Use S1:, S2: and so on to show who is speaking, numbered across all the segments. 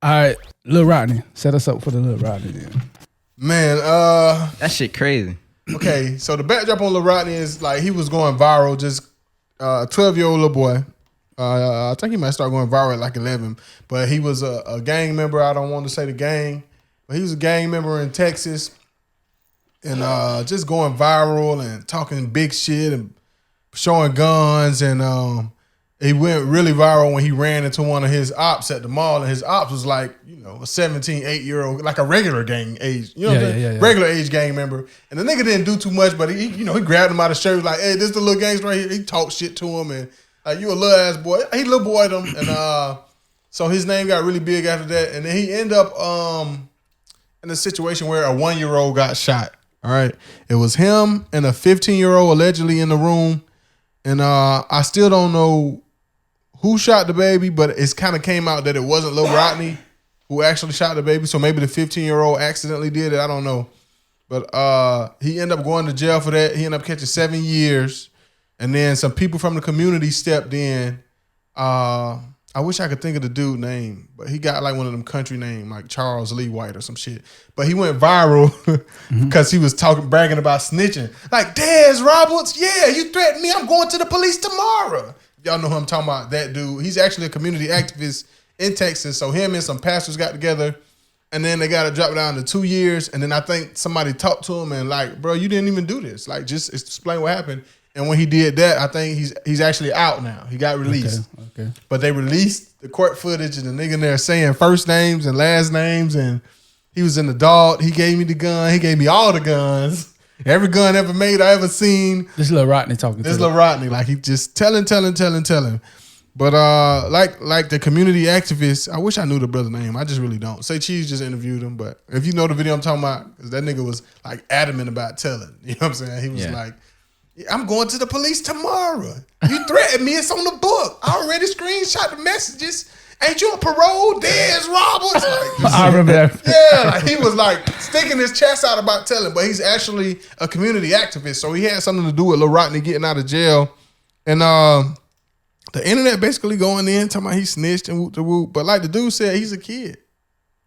S1: All right, Lil Rodney. Set us up for the Lil Rodney then.
S2: Man,
S3: That shit crazy.
S2: okay, so the backdrop on Lil Rodney is like he was going viral, just a 12-year-old little boy. I think he might start going viral at like 11, but he was a gang member. I don't want to say the gang, but he was a gang member in Texas and just going viral and talking big shit and showing guns. And he went really viral when he ran into one of his ops at the mall, and his ops was like, a 17, 8-year-old, like a regular gang age, regular age gang member. And the nigga didn't do too much, but he grabbed him out of the shirt, like, hey, this the little gangster right here. He talked shit to him, and you a little ass boy. He little boyed him, and so his name got really big after that. And then he ended up in a situation where a 1-year-old got shot. All right, it was him and a 15-year-old allegedly in the room, and I still don't know who shot the baby, but it's kind of came out that it wasn't Lil Rodney who actually shot the baby. So maybe the 15-year-old accidentally did it. I don't know. But he ended up going to jail for that. He ended up catching 7 years. And then some people from the community stepped in. I wish I could think of the dude name, but he got like one of them country names, like Charles Lee White or some shit. But he went viral because he was bragging about snitching. Like, Dez Roberts, yeah, you threatened me. I'm going to the police tomorrow. Y'all know who I'm talking about, that dude. He's actually a community activist in Texas. So him and some pastors got together, and then they got to drop it down to 2 years. And then I think somebody talked to him and like, bro, you didn't even do this. Like, just explain what happened. And when he did that, I think he's actually out now. He got released.
S1: Okay.
S2: But they released the court footage and the nigga in there saying first names and last names, and he was an adult. He gave me the gun. He gave me all the guns. Every gun ever made, I ever seen.
S1: This Lil Rodney talking.
S2: This Lil Rodney, like he just telling. But like the community activist, I wish I knew the brother's name. I just really don't. Say Cheese just interviewed him, but if you know the video I'm talking about, because that nigga was like adamant about telling. You know what I'm saying? He was like, I'm going to the police tomorrow. You threatened me. It's on the book. I already screenshot the messages. Ain't you on parole? Dez Roberts. Like,
S1: I remember that.
S2: Yeah, like he was like sticking his chest out about telling, but he's actually a community activist. So he had something to do with Lil Rodney getting out of jail. And the internet basically going in, talking about he snitched and whoop the whoop. But like the dude said, he's a kid.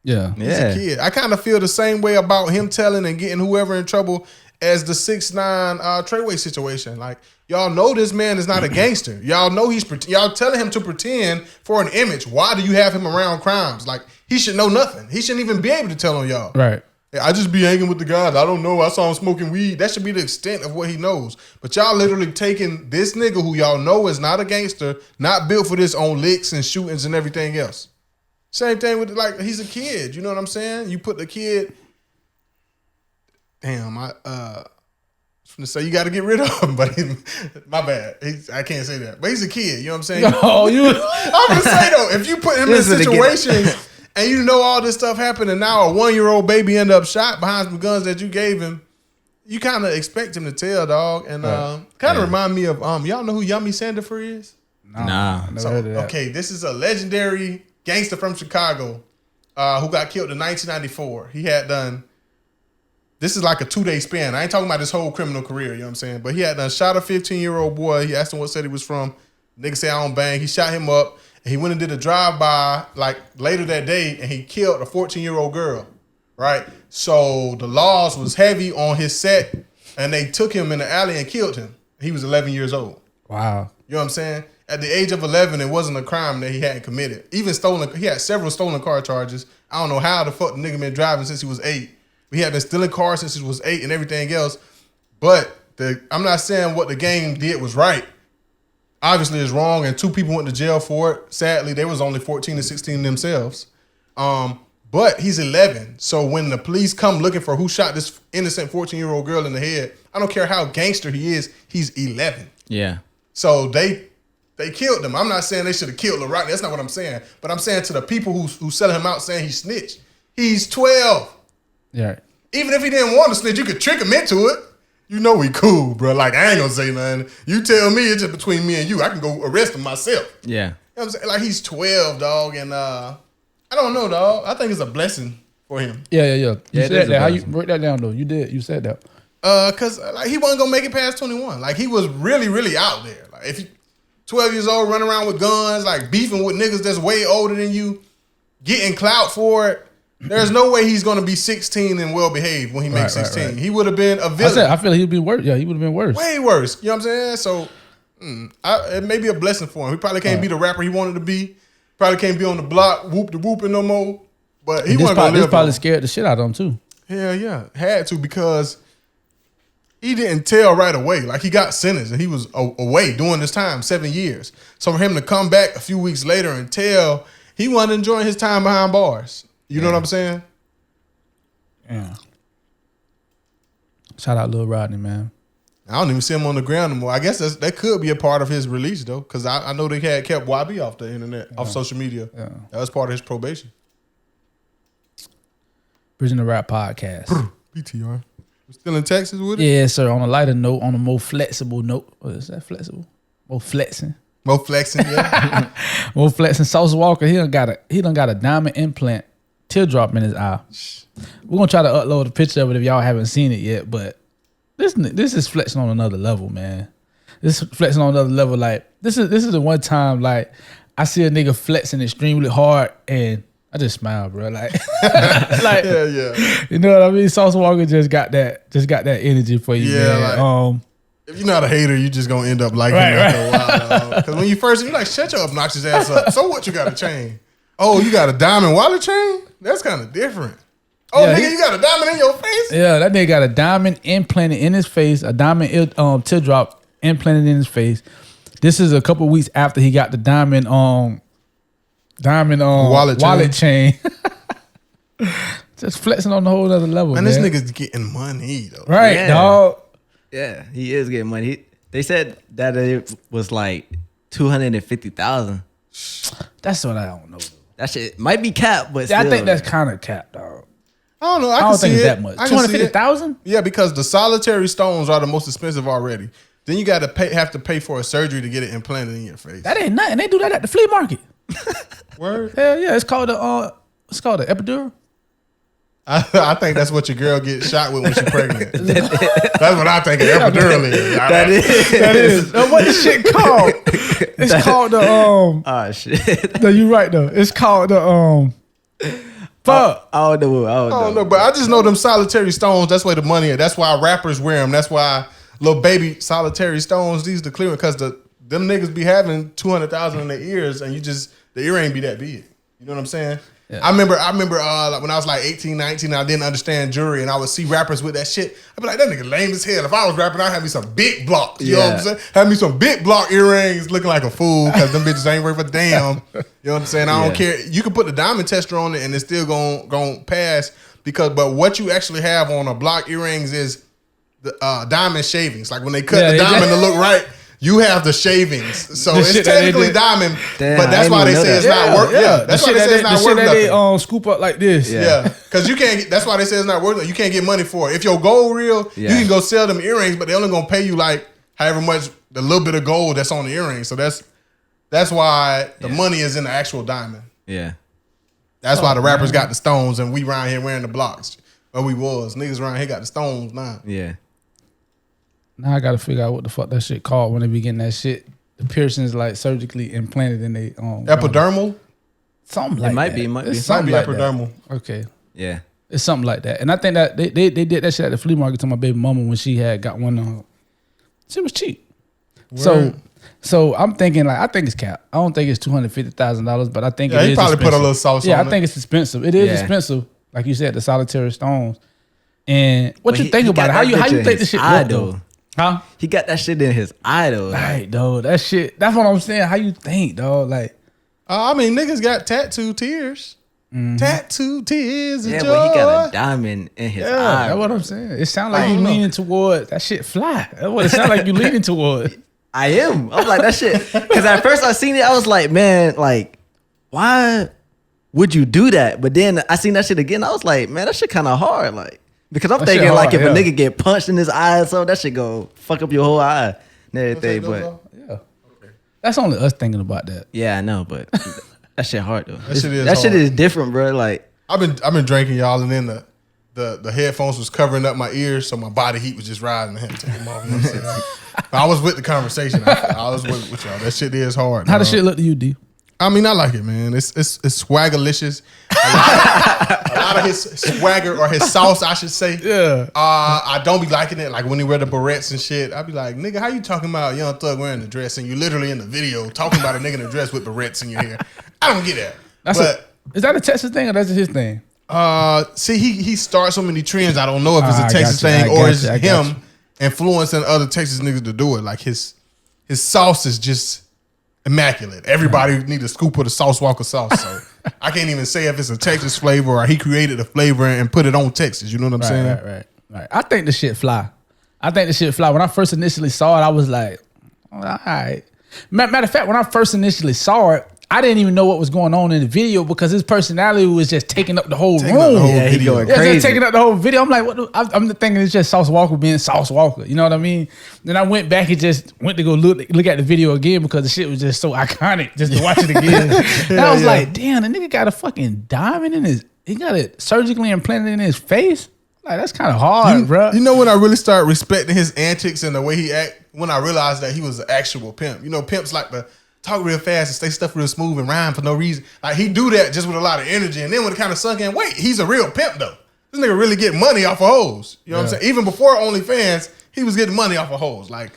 S1: Yeah.
S2: He's a kid. I kind of feel the same way about him telling and getting whoever in trouble as the 6ix9ine Treyway situation. Like, y'all know this man is not a gangster. Y'all know y'all telling him to pretend for an image. Why do you have him around crimes? Like, he should know nothing. He shouldn't even be able to tell on y'all.
S1: Right.
S2: I just be hanging with the guys. I don't know. I saw him smoking weed. That should be the extent of what he knows. But y'all literally taking this nigga who y'all know is not a gangster, not built for this, on licks and shootings and everything else. Same thing with, like, he's a kid. You know what I'm saying? You put the kid... Damn, I was gonna say you got to get rid of him, but my bad. I can't say that. But he's a kid. You know what I'm saying?
S1: Oh,
S2: I'm gonna say though, if you put him in situations and you know all this stuff happened, and now a 1-year-old baby end up shot behind some guns that you gave him, you kind of expect him to tell, dog. And kind of remind me of y'all know who Yummy Sandifer is?
S3: Nah.
S1: Never heard of that.
S2: Okay, this is a legendary gangster from Chicago who got killed in 1994. He had done. This is like a 2-day span. I ain't talking about his whole criminal career, you know what I'm saying? But he had done shot a 15-year-old boy. He asked him what city he was from. Nigga say, I don't bang. He shot him up. And he went and did a drive-by like later that day, and he killed a 14-year-old girl, right? So the laws was heavy on his set, and they took him in the alley and killed him. He was 11 years old.
S1: Wow.
S2: You know what I'm saying? At the age of 11, it wasn't a crime that he hadn't committed. Even he had several stolen car charges. I don't know how the fuck the nigga been driving since he was 8. He had been stealing cars since he was 8 and everything else. But I'm not saying what the gang did was right. Obviously, it's wrong, and 2 people went to jail for it. Sadly, they was only 14 and 16 themselves. But he's 11. So when the police come looking for who shot this innocent 14-year-old girl in the head, I don't care how gangster he is, he's 11.
S3: Yeah.
S2: So they killed him. I'm not saying they should have killed Lil Rodney. That's not what I'm saying. But I'm saying to the people who selling him out saying he snitched, he's 12.
S1: Yeah.
S2: Even if he didn't want to snitch, you could trick him into it. You know we cool, bro. Like, I ain't gonna say nothing. You tell me it's just between me and you. I can go arrest him myself.
S3: Yeah.
S2: You know what I'm saying? Like, he's 12, dog, and I don't know, dog. I think it's a blessing for him.
S1: Yeah. You
S3: Yeah,
S1: said that. How you break that down though? You did. You said that.
S2: Cause like he wasn't gonna make it past 21. Like, he was really, really out there. Like, if you 12 years old, running around with guns, like beefing with niggas that's way older than you, getting clout for it. There's no way he's going to be 16 and well behaved when he makes 16. Right. He would have been a villain.
S1: I feel like he'd be worse. Yeah, he would have been worse.
S2: Way worse. You know what I'm saying? So it may be a blessing for him. He probably can't be the rapper he wanted to be. Probably can't be on the block whooping no more. But he wasn't going to live. This
S1: probably scared the shit out of him too.
S2: Hell yeah, had to, because he didn't tell right away. Like, he got sentenced and he was away during this time, 7 years. So for him to come back a few weeks later and tell, he wasn't enjoying his time behind bars. You know what I'm saying?
S1: Yeah. Shout out Lil Rodney, man.
S2: I don't even see him on the ground anymore. I guess that could be a part of his release, though, because I know they had kept YB off the internet, off social media. Yeah. That was part of his probation.
S1: Bridging the Rap Podcast.
S2: BTR. We're still in Texas with it?
S1: Yeah, sir. On a lighter note, on a more flexible note. What is that, flexible? More flexing.
S2: More flexing, yeah.
S1: More flexing. Sauce Walka, he done got a diamond implant teardrop in his eye. We're gonna try to upload a picture of it if y'all haven't seen it yet, but this is flexing on another level, man. This is flexing on another level. Like, this is the one time, like, I see a nigga flexing extremely hard and I just smile, bro. Like, like,
S2: yeah.
S1: You know what I mean? Sauce Walka just got that energy for you, man.
S2: Like, if you're not a hater, you just gonna end up liking it after a while. Because when you first, you're like, shut your obnoxious ass up. So what? You got a chain? Oh, you got a diamond wallet chain? That's kind of different. Oh, yeah, nigga, you got a diamond in your face?
S1: Yeah, that nigga got a diamond implanted in his face, a diamond teardrop implanted in his face. This is a couple weeks after he got the diamond wallet chain. Just flexing on the whole other level, man.
S2: This nigga's getting money, though.
S1: Right,
S3: yeah.
S1: dog.
S3: Yeah, he is getting money. They said that it was like 250,000.
S1: That's what I don't know.
S3: That shit might be capped, but still.
S1: I think that's kind of capped, dog.
S2: I don't know.
S1: I don't think it's that much. 250,000?
S2: Yeah, because the solitary stones are the most expensive already. Then you got to have to pay for a surgery to get it implanted in your face.
S1: That ain't nothing. They do that at the flea market.
S2: Word?
S1: Hell yeah, it's called the epidural.
S2: I think that's what your girl gets shot with when she's pregnant. That's what I think an epidural is. That
S1: is. What the shit called? It's called the
S3: Oh shit.
S1: No, you right though. It's called the fuck.
S3: I don't know.
S2: But I just know them solitary stones. That's where the money is. That's why rappers wear them. That's why little baby solitary stones. These the clearing, because them niggas be having 200,000 in their ears, and the earring be that big. You know what I'm saying? Yeah. I remember like when I was like 18, 19, I didn't understand jewelry, and I would see rappers with that shit. I'd be like, that nigga lame as hell. If I was rapping, I'd have me some big blocks. You know what I'm saying? Have me some big block earrings looking like a fool, because them bitches ain't worth a damn. You know what I'm saying? I don't care. You can put the diamond tester on it and it's still gonna pass, but what you actually have on a block earrings is the diamond shavings. Like when they cut the diamond to look right, you have the shavings, so it's technically diamond. Damn, but that's why they say it's not worth. Yeah, that's why they say it's not worth nothing.
S1: They scoop up like this.
S2: Yeah, because you can't. That's why they say it's not worth it. You can't get money for it. If your gold real, you can go sell them earrings, but they only gonna pay you like however much, the little bit of gold that's on the earring. So that's why the money is in the actual diamond.
S3: Yeah,
S2: that's why the rappers got the stones, and we around here wearing the blocks. But we was niggas around here got the stones now.
S3: Yeah.
S1: Now I gotta figure out what the fuck that shit called when they be getting that shit. The piercings like surgically implanted in they
S2: epidermal?
S1: Something like that.
S2: It might be epidermal.
S1: That. Okay.
S3: Yeah.
S1: It's something like that. And I think that they did that shit at the flea market to my baby mama when she had got one on. She was cheap. Word. So I'm thinking I think it's cap. I don't think it's $250,000, but I think it is.
S2: He probably
S1: expensive.
S2: put a little sauce on it.
S1: Yeah, I think it's expensive. It is expensive. Like you said, the solitary stones. And what you think about it? How you think this shit work though? Huh?
S3: He got that shit in his eye though.
S1: Right, dog. That shit. That's what I'm saying. How you think, dog? Like,
S2: I mean, niggas got tattoo tears. Mm-hmm. Tattoo tears.
S3: Yeah, but he got a diamond in his eye.
S1: That's what I'm saying. It sounds like you leaning towards that shit. Fly. That's what it sounds like you leaning towards.
S3: I am. I'm like that shit. Because at first I seen it, I was like, man, like, why would you do that? But then I seen that shit again. I was like, man, that shit kind of hard. Like. Because I'm thinking like if a nigga get punched in his eye or something, that shit go fuck up your whole eye and everything. But
S1: that's only us thinking about that.
S3: Yeah, I know, but that shit hard though.
S2: That
S3: shit is different, bro. Like
S2: I've been drinking, y'all, and then the headphones was covering up my ears, so my body heat was just rising. I had to take them off. You know what I'm saying? I was with the conversation. I was with y'all. That shit is hard.
S1: How the shit look to you, D?
S2: I mean, I like it, man. It's swaggerlicious. A lot of his swagger or his sauce, I should say.
S1: Yeah.
S2: I don't be liking it. Like when he wear the barrettes and shit, I be like, nigga, how you talking about Young Thug wearing the dress and you literally in the video talking about a nigga in a dress with barrettes in your hair? I don't get that.
S1: Is that a Texas thing or that's his thing?
S2: See, he starts so many trends. I don't know if it's a Texas thing or it's him influencing other Texas niggas to do it. Like his sauce is just immaculate. Everybody need a scoop of the Sauce Walka sauce. So I can't even say if it's a Texas flavor or he created a flavor and put it on Texas. You know what I'm saying?
S1: Right. I think the shit fly. When I first initially saw it, I was like, all right. Matter of fact, when I first initially saw it, I didn't even know what was going on in the video because his personality was just taking up the whole room.
S3: He going
S1: crazy.
S3: crazy.
S1: Just taking up the whole video. I'm like, what? I'm thinking it's just Sauce Walka being Sauce Walka. You know what I mean? Then I went back and just went to go look at the video again because the shit was just so iconic just to watch it again. And I was like, damn, the nigga got a fucking diamond in his, he got it surgically implanted in his face. Like, that's kind of hard, bro.
S2: You know when I really started respecting his antics and the way he act? When I realized that he was an actual pimp. You know, pimps like to talk real fast and say stuff real smooth and rhyme for no reason. Like, he do that just with a lot of energy. And then when it kind of sunk in, wait, he's a real pimp, though. This nigga really get money off of hoes. You know what I'm saying? Even before OnlyFans, he was getting money off of hoes. Like,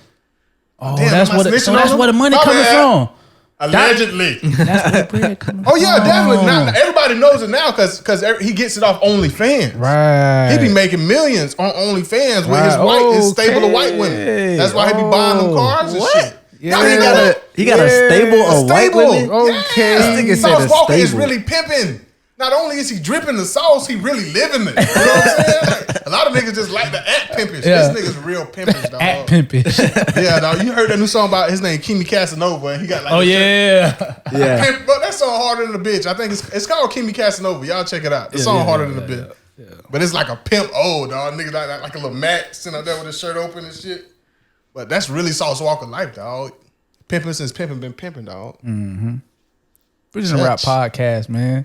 S1: oh, damn, that's where the money coming from.
S2: Allegedly.
S1: That's where the bread coming from.
S2: Oh, yeah, definitely. Now, everybody knows it now because he gets it off OnlyFans.
S1: Right.
S2: He be making millions on OnlyFans with his stable of white women. That's why he be buying them cars and shit.
S3: Yeah. He got a stable of white women.
S1: Okay.
S2: Yeah. Sauce Walka is really pimping. Not only is he dripping the sauce, he really living it. You know what I'm saying? Like, a lot of niggas just like the act pimpish.
S1: Yeah.
S2: This nigga's real pimpish, dog.
S1: Act pimpish.
S2: Yeah, dog. You heard that new song about his name, Kimi Casanova, and he got like,
S1: oh yeah,
S3: yeah.
S2: But that song harder than a bitch. I think it's called Kimi Casanova. Y'all check it out. The song harder than a bitch. Yeah. But it's like a pimp old dog. Nigga like a little Mac sitting up there with his shirt open and shit. But that's really Sauce Walka life, dog. Pimping since pimping been pimping, dog.
S1: Mm-hmm. We're just a rap podcast, man.